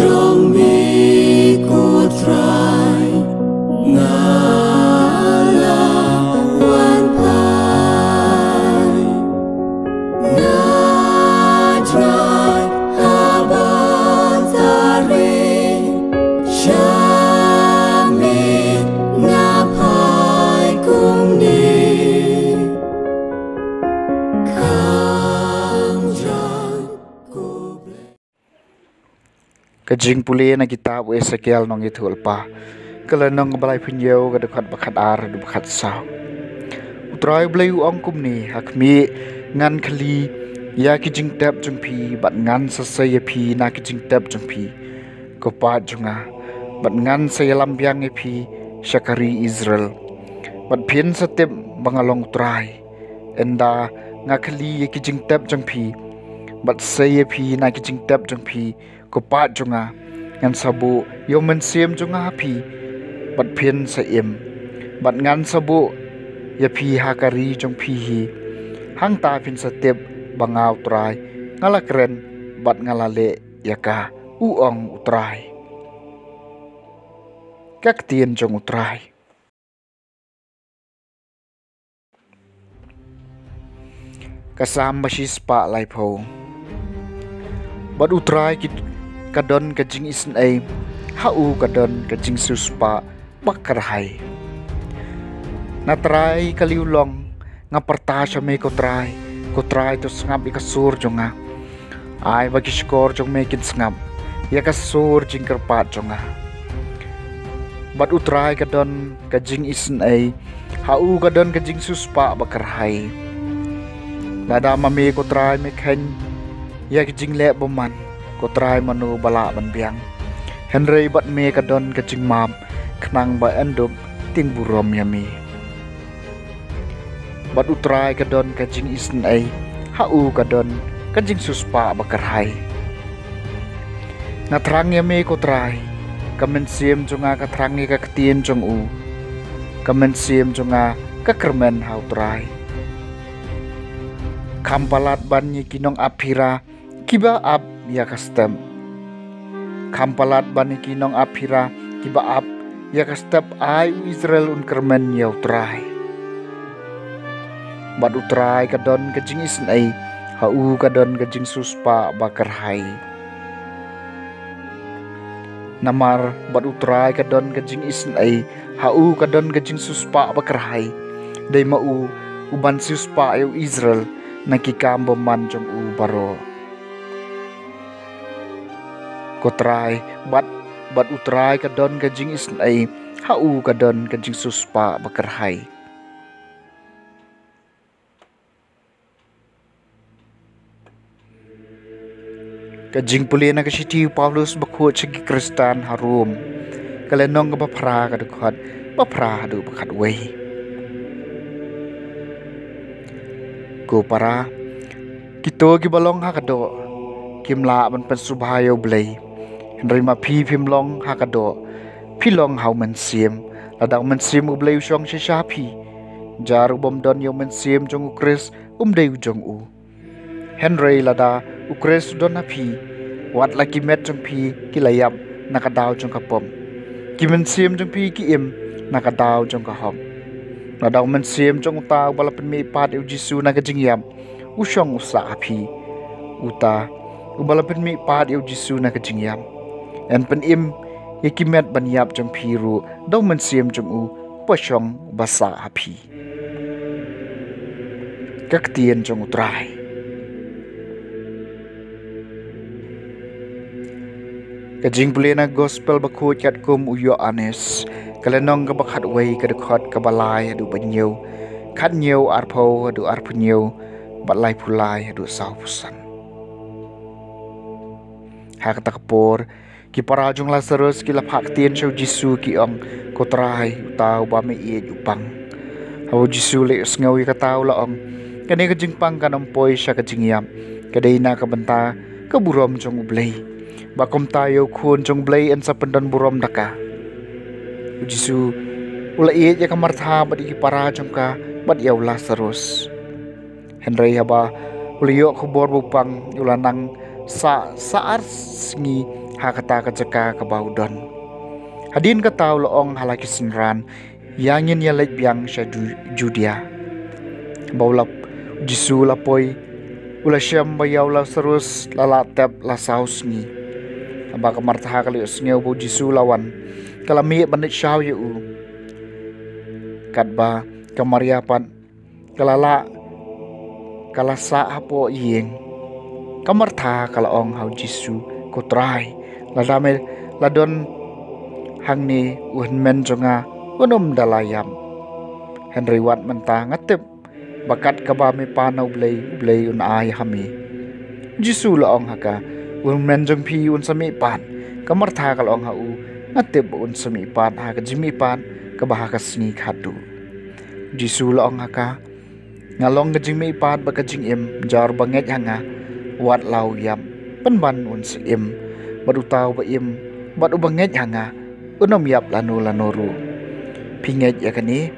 จงมีกูตรายงาลาวันพายนาตรายฮาบาตารีชามินาพายกุมนีKajing puli na kitab Ezekiel nong itu alpa kala nong balai pinjau ka dekat bakat ar du bakat saw utrai balai uang kumni hakmi ngan kali ya kijing tap jung pi bat ngan sasaya pi na kijing tap jung pi ko pa junga bat ngan saya lambiang pi syakari Israel bat pin satep bangalong utrai enda ngakali ya kijing tap jung pi bat saya pi na kijing tap jung pi ko pa junga ngan sabu yo men siem junga pi bat pin sa im bat ngan sabu ya pi hakari jung pi hi hang ta pin satep bangau trai ngala keren bat ngala le yaka uong utrai kak tien jung utrai kasam basis pa lai pho bat utrai kit kadon kajing isen ai hau kadon kajing suspa bakarhai natrai kaliulong ngaparta syame ko trai to sngap ikasur jonga ai bagi skor jong mekin sngap ya kasur jingker pat jonga bat utrai kadon kajing isen ai hau kadon kajing suspa bakarhai nada mame ko trai mekhen ya kajing le boman ko trai manu bala ban biang Henry bat me kadon kajing map knang ba endop ting burom yami bat utrai kadon kajing isen ai hau kadon kajing suspa bakarhai na thrang yami ko trai kamen siem junga ka thrangi ka ktien jong u kamen siem junga ka kermen hau trai kampalat ban ni kinong aphira kiba ap ya kastem kampalat baniki nong aphira kiba ap ya kastep ai Israel un kermen ya utrai bat utrai kadon kajing isen ai hau kadon kajing suspa bakarhai namar bat utrai kadon kajing isen ai hau kadon kajing suspa bakarhai dai mau uban suspa ya Israel nakikam boman jong u baro kotrai bat utrai kadon kajing isen ai hau kadon kajing suspa bakarhai kajing puli na kasiti Paulus bakhu chigi Kristan harum kalenong ka bapra ka dukhat bapra du bakhat wei ko para kito gibalong hakado kimla man pen subhayo blei Henry ma phi phimlong hakado philong hau man siem ladang man siem ublei shong sha phi jaru bom don yo man siem jong ukres dei jong u Henry lada ukres don na phi wat la kimet jong phi kilayap nakadaw jong kapom kimen siem jong phi ki im nakadaw jong ka hom ladang man siem jong ta balapen mi pat u jisu na ka jingyam u shong usa phi uta ubalapen mi pat u jisu na ka jingyam en pen im yakimet banyap jong phiru dau man siem jong u poshong basa api kaktien jong utrai kajing pulena gospel bakhu chat kum uyo anes kalenong ka bakhat wei ka dekhot ka balai adu banyeu khat nyeu arpho adu arphnyeu balai phulai adu sau pusan hak takpor ki para jong Lazarus ki laphak tien chau Jisu ki ong kotrai tau ba me e upang hau Jisu le sngawi ka tau la ong kane ka jingpang kanom poi sha ka jingyam kadai na ka banta ka burom jong ublei bakom tayo khun jong blei en sa pendan burom daka Jisu ula e ya ka martha bad ki para jong ka bad yaw Lazarus Henry haba uliyo khobor bupang ulanang saar sngi hakata kajaka kabaudon. Hadin katau loong halaki sinran yangin yalek biang sya Judea. Baulap Jisu lapoi ulasyam bayaw la serus lalatep la saus ni. Aba kamartaha kali usngeu bo Jisu lawan kalami bandit syaw yu. Kadba kamariapan kalala kalasa hapo yeng. Kamartaha kalaong hau Jisu kotrai ladame ladon hang ni men jonga unom dalayam. Henry Watt mentah ngatip bakat kabami panau blay un ay hami. Jisu laong haka men jong pi un sami pan kamartha kalong hau ngatip un sami pan haka jimi pan kabahaka sni khadu. Jisu laong haka ngalong jimi pan bakajing im jar banget hanga Wat lau yam penban un im badutau ba im badu banget hanga unom yap lanu ru. Pinget ya kani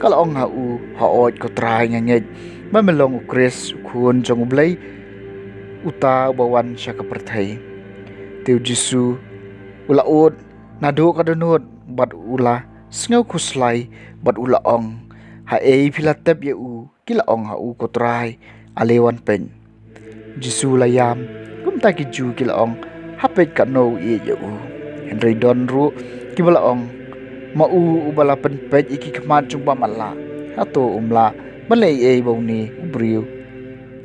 kalau ong hau haot ko try nganget mamelong ukris kun jong blay uta bawan sya kaperthai. Tiu Jisu ulaud nadu kadunut bad ula sneu kuslai bad ula ong ha ei pilatep ya u kila ong hau ko try alewan pen. Jisu layam kumta ki ju kila ong hapet ka no ye ya u. Henry don ru kibala ong mau ubala penpet iki kemat jumpa mala hato umla balai ei bauni ubriu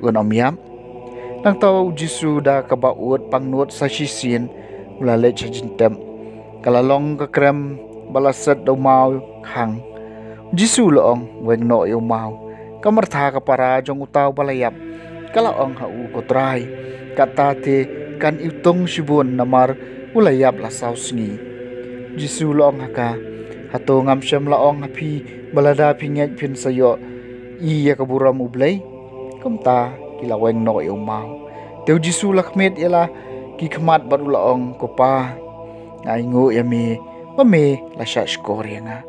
unom yam nang tau Jisu da kabaut pangnut sa sisin ulale chajintem kalalong ka krem balaset do mau khang. Jisu loong weng no yo mau kamartha ka para jong utaw balayap kalaong hau kotrai kata te kan itong sibun namar ulayap la sausngi. Jisu loong haka hato ngam syam laong hapi balada pinget pin sayo iya kaburam ublay kumta kilaweng no yo mau. Teu Jisu lakmet yala ki khamat baru laong kopa ngaingo yami mame la sya skori nga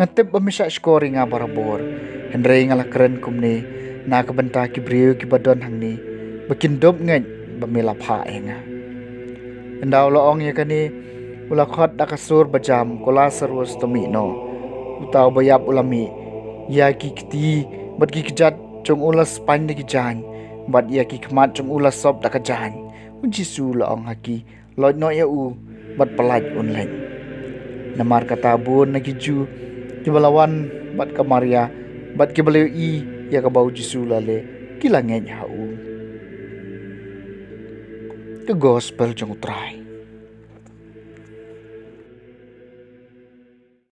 ngatep bame sya skori nga barabor. Henry ngala keren kumni na kabenta ki briu ki badon hangni bakin dop nget bame lapha nga. Endaw laong ya kani ulakhat dakasur bajam kola serus tomino utaw bayap ulami ya ki kti bat ki kjat jong ulas pan ki jan bat ya ki khmat jong ulas sop dakajan. Jisu laong haki loj no ya u bat pelaj unlen namar kata bun nakiju kibalawan bat kamaria bat kibalew i ya kabau Jisu lale kilangen hau ke gospel jong try.